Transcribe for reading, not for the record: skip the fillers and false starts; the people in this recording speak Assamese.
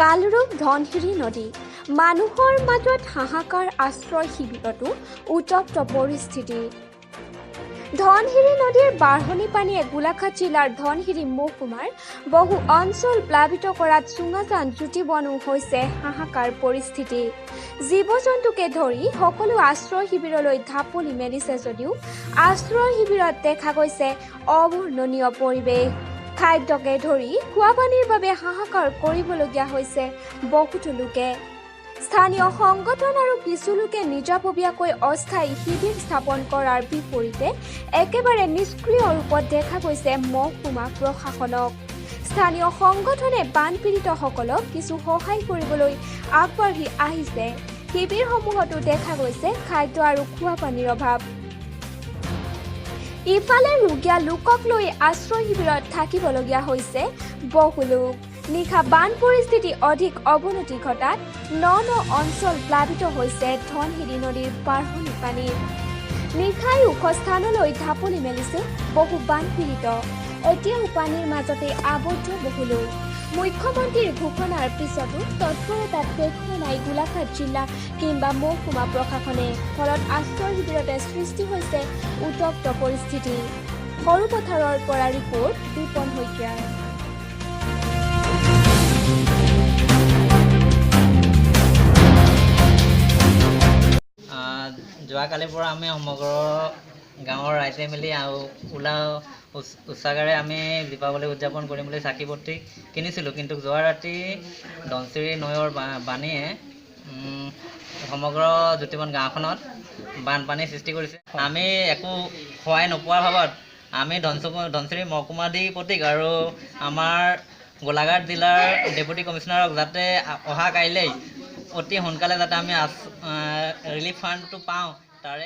কালৰূপ ধনশিৰি নদী মানুহৰ মাজত হাহাকাৰ আশ্ৰয় শিবিৰতো উত্তপ্ত পৰিস্থিতি ধনশিৰি নদীৰ বাঢ়নি পানীয়ে গোলাঘাট জিলাৰ ধনশিৰি মহকুমাৰ বহু অঞ্চল প্লাবিত কৰাত চুঙাজান জ্যোতিবনো হৈছে হাহাকাৰ পৰিস্থিতি জীৱ-জন্তুকে ধৰি সকলো আশ্ৰয় শিবিৰলৈ ঢাপলি মেলিছে যদিও আশ্ৰয় শিবিৰত দেখা গৈছে অবৰ্ণনীয় পৰিৱেশ খাদ্যকে ধৰি খোৱা পানীৰ বাবে হাহাকাৰ কৰিবলগীয়া হৈছে বহুতো লোকে স্থানীয় সংগঠন আৰু কিছু লোকে নিজাববীয়াকৈ অস্থায়ী শিবিৰ স্থাপন কৰাৰ বিপৰীতে একেবাৰে নিষ্ক্ৰিয় ৰূপত দেখা গৈছে মহকুমা প্ৰশাসনক স্থানীয় সংগঠনে বানপীড়িতসকলক কিছু সহায় কৰিবলৈ আগবাঢ়ি আহিছে শিবিৰসমূহতো দেখা গৈছে খাদ্য আৰু খোৱা পানীৰ অভাৱ ইফালে ৰোগীয়া লোকক লৈ আশ্ৰয় শিবিৰত থাকিবলগীয়া হৈছে বহু লোক নিশা বান পৰিস্থিতি অধিক অৱনতি ঘটাত ন অঞ্চল প্লাবিত হৈছে ধনশিৰি নদীৰ বাঢ়নি পানীত নিশাই ওখ স্থানলৈ ঢাপলি মেলিছে বহু বানপীড়িত এতিয়াও পানীৰ মাজতে আবদ্ধ বহু লোক মুখ্যমন্ত্ৰীৰ ঘোষণাৰ পিছতো তৎপৰতাত দেখুওৱা নাই গোলাঘাট জিলা কিংবা মহকুমা প্ৰশাসনে ফলত আশ্ৰয় শিবিৰতে সৃষ্টি হৈছে উত্তপ্ত পৰিস্থিতি সৰুপথাৰৰ পৰা ৰিপৰ্ট বিপন শইকীয়া যোৱাকালিৰ পৰা আমি সমগ্ৰ গাঁৱৰ ৰাইজে মিলি উৎসাহেৰে আমি দীপাৱলী উদযাপন কৰিম বুলি চাকি বন্তি কিনিছিলোঁ কিন্তু যোৱা ৰাতি ধনশিৰি নৈৰ বানীয়ে সমগ্ৰ জ্যোতিবন গাঁওখনত বানপানীৰ সৃষ্টি কৰিছে আমি একো সহায় নোপোৱাৰ ভাৱত আমি ধনশিৰি মহকুমাধিপতিক আৰু আমাৰ গোলাঘাট জিলাৰ ডেপুটি কমিশ্যনাৰক যাতে অহা কাইলৈ অতি সোনকালে যাতে আমি ৰিলিফ ফাণ্ডটো পাওঁ তাৰে